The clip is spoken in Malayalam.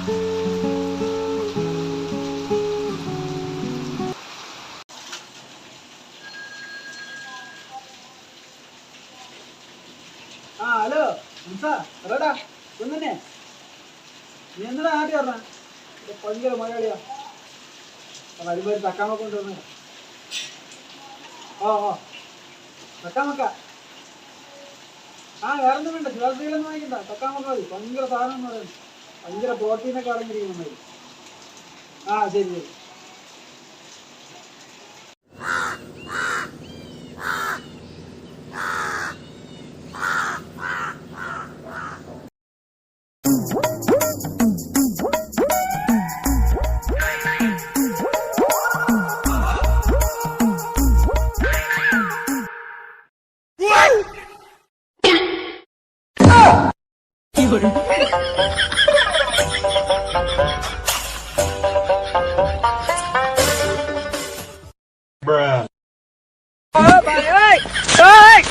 ഹലോ എടാ ഒന്നെ നീ എന്നടാ ആദ്യം പറഞ്ഞ ഭയങ്കര മലയാളിയാ വരുമ്പോ തക്കാമക്ക കൊണ്ടുവന്ന തക്കാമക്ക വേറൊന്നും വേണ്ട ചിലർത്തിയിലൊന്നും വാങ്ങിക്കണ്ട തക്കാമക്ക മതി ഭയങ്കര സാധനം എന്ന് പറയുന്നത് ഭയങ്കര പ്രോട്ടീനൊക്കെ അടങ്ങിയിരിക്കുന്ന മതി ശരി ശരി Bruh. Bà ơi! Ơi!